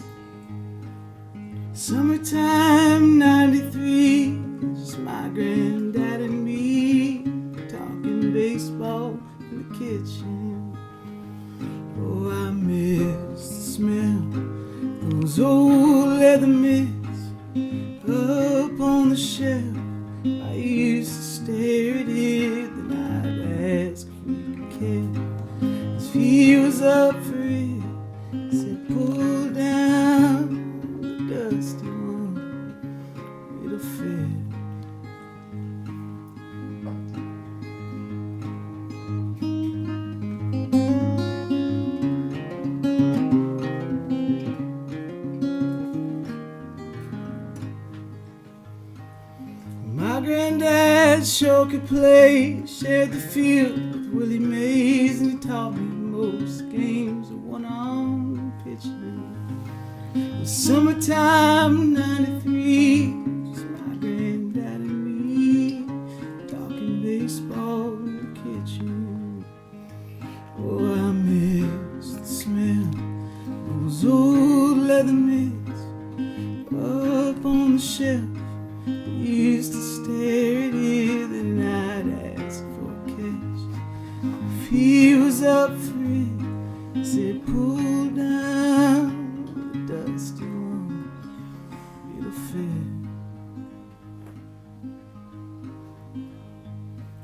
Summertime '93, just my granddad and me, talking baseball in the kitchen. Oh, I miss the smell of those old leather mitts up on the shelf. I used to stare at it, then I'd ask if we could catch. If he was up for it, said pull down the dusty one, it'll fit. My granddad sure could play, shared the field with Willie Mays, and he taught me most games of one-arm pitching. The summertime '93, just my granddad and me, talking baseball in the kitchen. Oh, I miss the smell of those old leather mitts up on the shelf. Used to stare at it, then I'd ask for a catch. If he was up for it, said pull down the dusty one, it'll fit.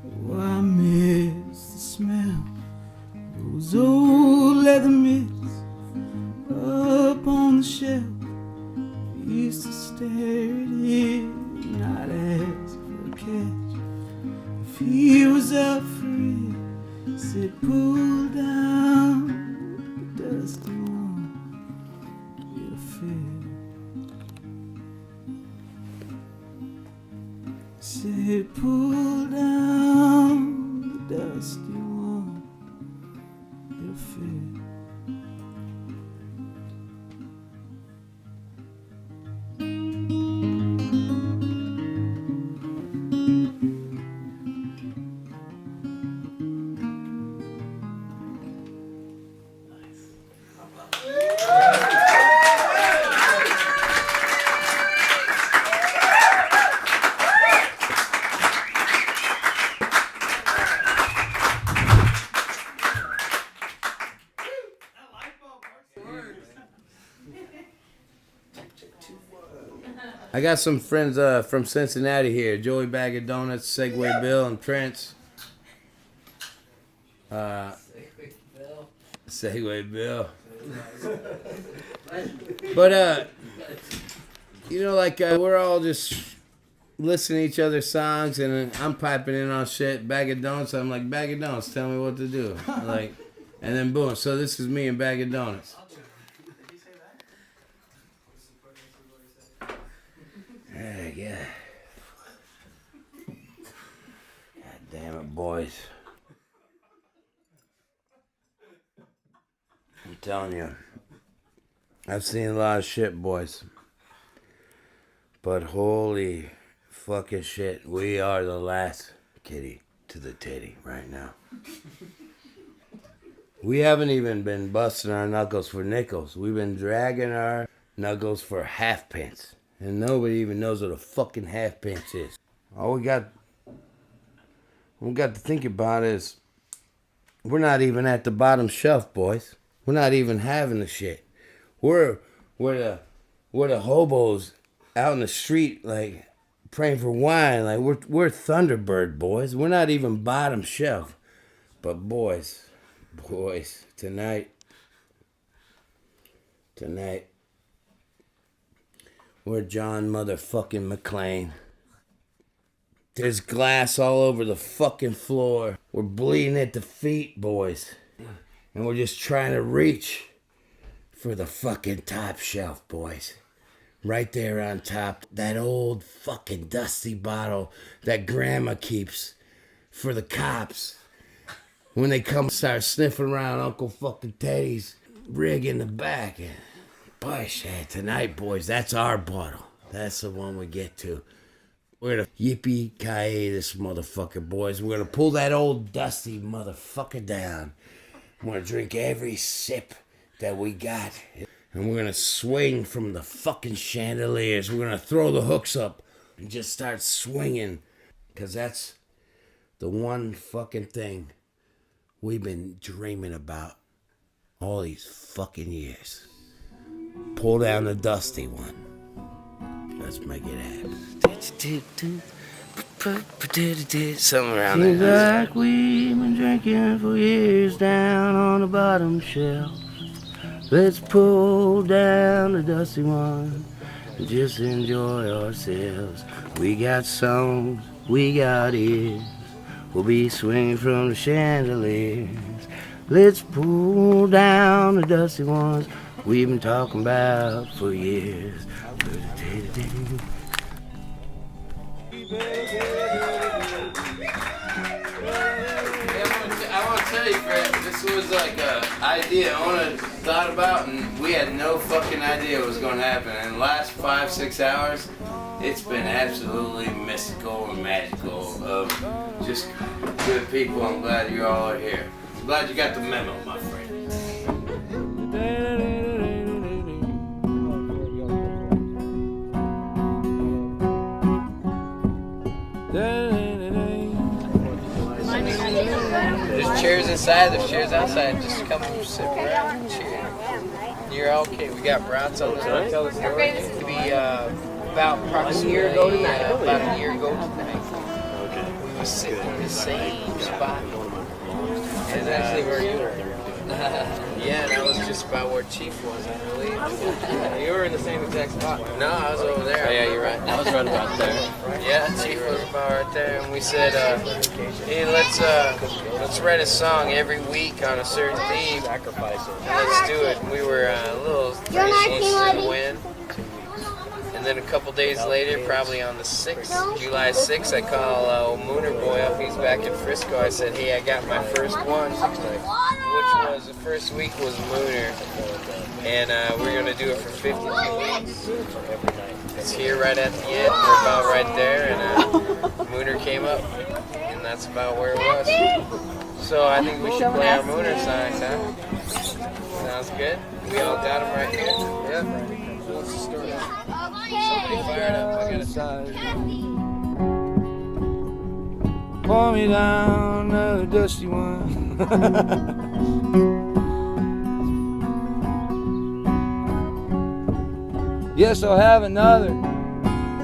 Oh, I miss the smell of those old leather mitts up on the shelf. Used to stare at it, not ask for a catch. If he was up for it, said pull down the dusty one, it'll fit. Said pull down the dusty one, it'll fit.
I got some friends from Cincinnati here. Joey Bag of Donuts, Segway Bill, and Prince. Segway Bill. But, you know, like, we're all just listening to each other's songs, and I'm piping in on shit. Bag of Donuts, I'm like, Bag of Donuts, tell me what to do. Like, and then boom. So this is me and Bag of Donuts.
yeah. God damn it, boys. I'm telling you, I've seen a lot of shit, boys. But holy fucking shit, we are the last kitty to the titty right now. We haven't even been busting our knuckles for nickels. We've been dragging our knuckles for halfpence. And nobody even knows what a fucking halfpence is. All we got to think about is we're not even at the bottom shelf, boys. We're not even having the shit. We're the hobos out in the street, like, praying for wine. Like, we're Thunderbird, boys. We're not even bottom shelf. But boys, tonight, we're John motherfucking McClane. There's glass all over the fucking floor. We're bleeding at the feet, boys. And we're just trying to reach for the fucking top shelf, boys. Right there on top, that old fucking dusty bottle that grandma keeps for the cops when they come start sniffing around Uncle fucking Teddy's rig in the back. Boys, tonight, boys, that's our bottle. That's the one we get to. We're gonna yippee-ki-yay this motherfucker, boys. We're gonna pull that old dusty motherfucker down. We're gonna drink every sip that we got. And we're gonna swing from the fucking chandeliers. We're gonna throw the hooks up and just start swinging. Because that's the one fucking thing we've been dreaming about all these fucking years. Pull down the dusty one. Let's make it happen.
Something around there. Seems like we've been drinking for years down on the bottom shelf. Let's pull down the dusty one and just enjoy ourselves. We got songs, we got ears. We'll be swinging from the chandeliers. Let's pull down the dusty ones we've been talking about for years.
I want to tell you, Fred, this was like an idea Ona thought about, and we had no fucking idea what was going to happen. In the last 5-6 hours, it's been absolutely mystical and magical of just good people. I'm glad you all are here. I'm glad you got the memo, my friend.
There's chairs inside, there's chairs outside. Just come and sit around and cheer. You're okay. We got brats on the side. Tell the story. It'll be about approximately about a year ago tonight. We were sitting in the same spot. That's actually where you were. Yeah, that was just about where Chief was, I believe. You were in the same exact spot. No, I was over there. Oh, yeah, you're right. I was right about there. Yeah, Chief was about right there, and we said, hey, let's write a song every week on a certain theme. Let's do it. We were a little anxious to win. And then a couple days later, probably on the 6th, July 6th, I call old Mooner Boy up. He's back in Frisco. I said, hey, I got my first one, which was the first week was Mooner. And we're going to do it for 52 weeks. It's here right at the end. We're about right there. And Mooner came up. And that's about where it was. So I think we should play our Mooner songs, huh? Sounds good. We all got them right here. Yep. What's the story? Somebody fired up. I got a side.
Pour me down another dusty one. Yes, I'll have another,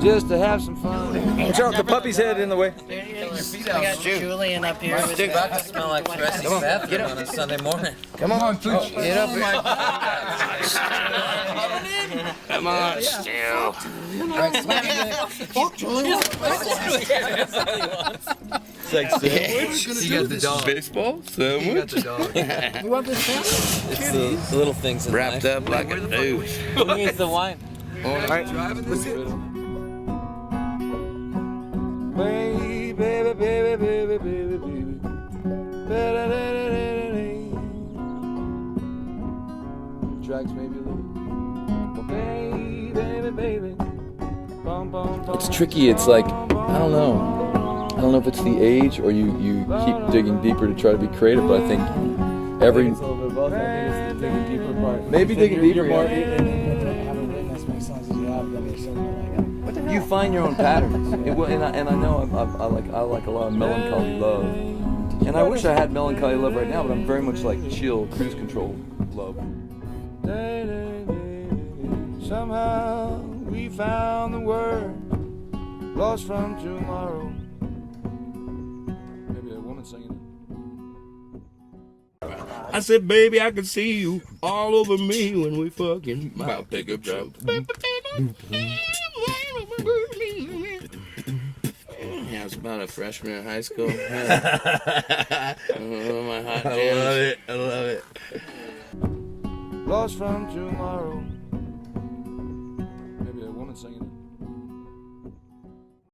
just to have some fun.
Watch out, the puppy's head in the way.
I got Julian up here. It's about to smell like Fressy's bathroom on a Sunday morning.
Come on, Pooch.
Get up here.
Come on, still.
You got the dog.
Baseball sandwich.
You got the dog.
You want this sandwich?
It's the little things in
wrapped
life.
up like a douche.
Who needs the wine?
All right, let's
Baby, baby, baby, baby, baby, baby. Tracks maybe a little. Baby, baby, baby.
It's tricky. It's like, I don't know if it's the age or you keep digging deeper to try to be creative, but I think every...
It's a little bit both. I think it's the digging deeper part.
Maybe digging deeper,
You're more,
yeah.
and haven't written as many songs as you have, then you're sort of like,
You find your own patterns. And I know I like a lot of melancholy love. And I wish I had melancholy love right now, but I'm very much like chill, cruise control love.
Somehow we found the word, lost from tomorrow.
Maybe a woman singing it.
I said, baby, I can see you all over me when we fucking about pick up truck.
Yeah, I was about a freshman in high school. My hot
I
jams.
love it. I love it.
Lost from tomorrow.